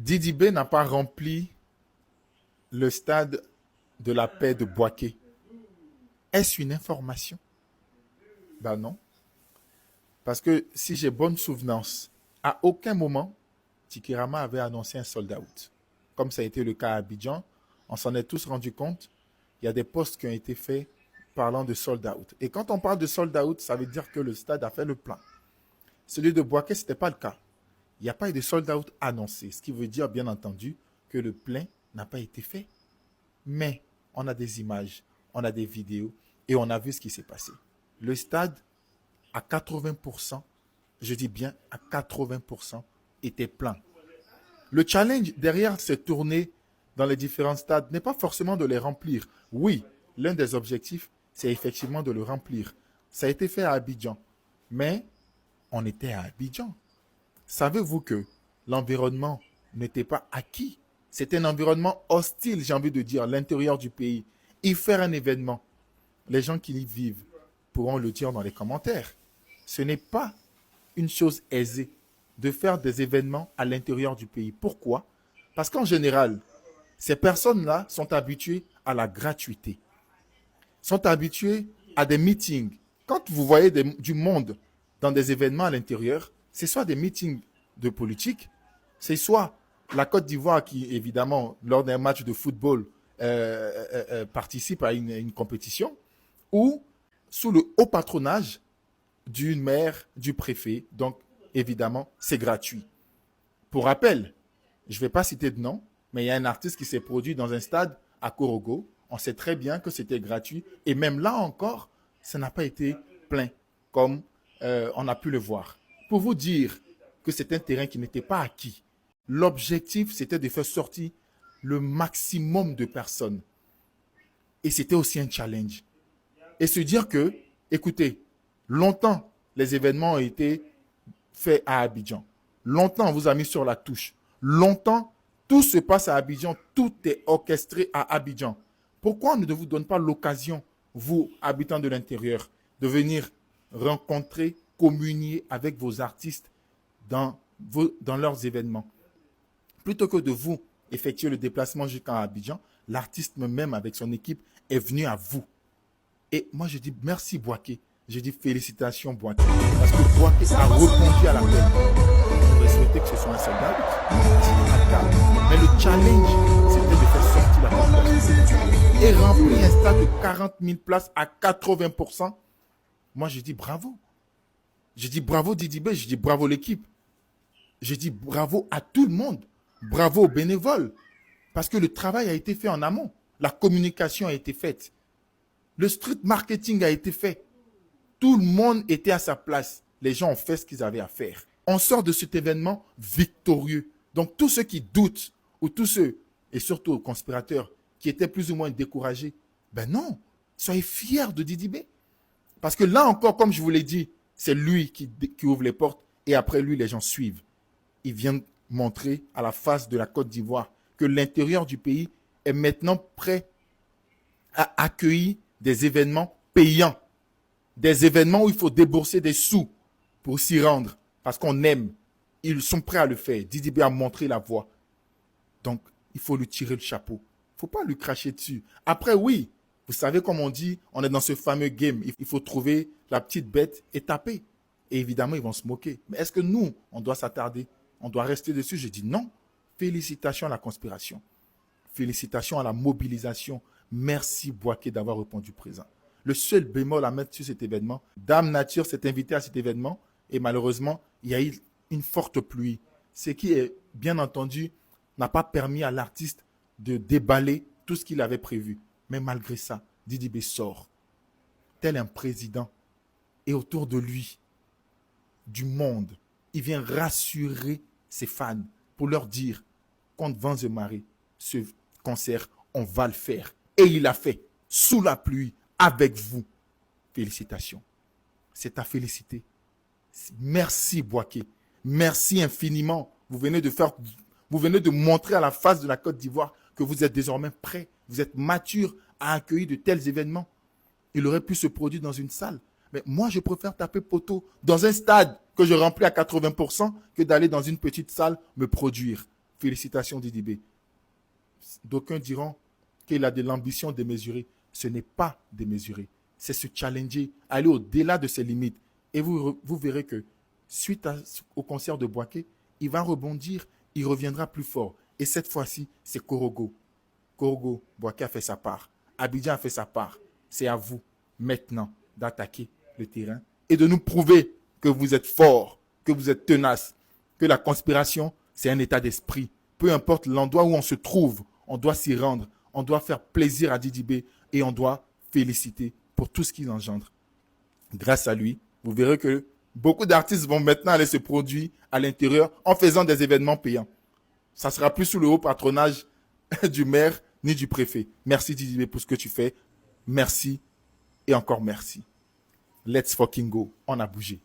Didi B n'a pas rempli le stade de la paix de Boaké. Est-ce une information? Ben non. Parce que si j'ai bonne souvenance, à aucun moment, Tikirama avait annoncé un sold out. Comme ça a été le cas à Abidjan, on s'en est tous rendu compte. Il y a des posts qui ont été faits parlant de sold out. Et quand on parle de sold out, ça veut dire que le stade a fait le plein. Celui de Boaké, ce n'était pas le cas. Il n'y a pas eu de sold out annoncé, ce qui veut dire, bien entendu, que le plein n'a pas été fait. Mais on a des images, on a des vidéos et on a vu ce qui s'est passé. Le stade, à 80%, je dis bien à 80%, était plein. Le challenge derrière cette tournée dans les différents stades n'est pas forcément de les remplir. Oui, l'un des objectifs, c'est effectivement de le remplir. Ça a été fait à Abidjan, mais on était à Abidjan. Savez-vous que l'environnement n'était pas acquis? C'était un environnement hostile, j'ai envie de dire, l'intérieur du pays. Y faire un événement, les gens qui y vivent pourront le dire dans les commentaires. Ce n'est pas une chose aisée de faire des événements à l'intérieur du pays. Pourquoi? Parce qu'en général, ces personnes-là sont habituées à la gratuité, sont habituées à des meetings. Quand vous voyez du monde dans des événements à l'intérieur, c'est soit des meetings de politique, c'est soit la Côte d'Ivoire qui, évidemment, lors d'un match de football, participe à une compétition, ou sous le haut patronage d'une maire, du préfet. Donc, évidemment, c'est gratuit. Pour rappel, je ne vais pas citer de nom, mais il y a un artiste qui s'est produit dans un stade à Korogo. On sait très bien que c'était gratuit. Et même là encore, ça n'a pas été plein, comme on a pu le voir. Pour vous dire que c'est un terrain qui n'était pas acquis, l'objectif, c'était de faire sortir le maximum de personnes. Et c'était aussi un challenge. Et se dire que, écoutez, longtemps, les événements ont été faits à Abidjan. Longtemps, on vous a mis sur la touche. Longtemps, tout se passe à Abidjan. Tout est orchestré à Abidjan. Pourquoi on ne vous donne pas l'occasion, vous, habitants de l'intérieur, de venir rencontrer, communier avec vos artistes dans leurs événements? Plutôt que de vous effectuer le déplacement jusqu'à Abidjan, l'artiste même avec son équipe est venu à vous. Et moi, je dis merci Boaké. Je dis félicitations Boaké. Parce que Boaké a répondu à l'appel. J'aurais souhaité que ce soit un soldat. Mais le challenge, c'était de faire sortir la population. Et remplir un stade de 40 000 places à 80%. Moi, je dis bravo. Je dis bravo Didi B. Je dis bravo l'équipe. Je dis bravo à tout le monde. Bravo aux bénévoles. Parce que le travail a été fait en amont. La communication a été faite. Le street marketing a été fait. Tout le monde était à sa place. Les gens ont fait ce qu'ils avaient à faire. On sort de cet événement victorieux. Donc tous ceux qui doutent, ou tous ceux, et surtout aux conspirateurs, qui étaient plus ou moins découragés, ben non, soyez fiers de Didi B. Parce que là encore, comme je vous l'ai dit, c'est lui qui ouvre les portes et après lui, les gens suivent. Il vient montrer à la face de la Côte d'Ivoire que l'intérieur du pays est maintenant prêt à accueillir des événements payants, des événements où il faut débourser des sous pour s'y rendre, parce qu'on aime. Ils sont prêts à le faire. Didi B a montré la voie. Donc, il faut lui tirer le chapeau. Il ne faut pas lui cracher dessus. Après, oui, vous savez, comme on dit, on est dans ce fameux game. Il faut trouver la petite bête et taper. Et évidemment, ils vont se moquer. Mais est-ce que nous, on doit s'attarder? On doit rester dessus? Je dis non. Félicitations à la conspiration. Félicitations à la mobilisation. Merci Boaké d'avoir répondu présent. Le seul bémol à mettre sur cet événement, Dame Nature s'est invitée à cet événement et malheureusement, il y a eu une forte pluie. Ce qui, est, bien entendu, n'a pas permis à l'artiste de déballer tout ce qu'il avait prévu. Mais malgré ça, Didi B sort, tel un président, et autour de lui, du monde, il vient rassurer ses fans pour leur dire, contre vents et marées, ce concert, on va le faire. Et il l'a fait, sous la pluie, avec vous. Félicitations. C'est à féliciter. Merci Boaké. Merci infiniment. Vous venez de montrer à la face de la Côte d'Ivoire que vous êtes désormais prêts. Vous êtes mature à accueillir de tels événements. Il aurait pu se produire dans une salle. Mais moi, je préfère taper poteau dans un stade que je remplis à 80% que d'aller dans une petite salle me produire. Félicitations Didibé. D'aucuns diront qu'il a de l'ambition démesurée. Ce n'est pas démesuré. C'est se challenger, aller au-delà de ses limites. Et vous verrez que suite au concert de Boaké, il va rebondir, il reviendra plus fort. Et cette fois-ci, c'est Korogo. Korogo, Boaké a fait sa part. Abidjan a fait sa part. C'est à vous, maintenant, d'attaquer le terrain et de nous prouver que vous êtes fort, que vous êtes tenace, que la conspiration, c'est un état d'esprit. Peu importe l'endroit où on se trouve, on doit s'y rendre, on doit faire plaisir à Didibé et on doit féliciter pour tout ce qu'il engendre. Grâce à lui, vous verrez que beaucoup d'artistes vont maintenant aller se produire à l'intérieur en faisant des événements payants. Ça ne sera plus sous le haut patronage du maire ni du préfet. Merci Didibé pour ce que tu fais. Merci et encore merci. Let's fucking go. On a bougé.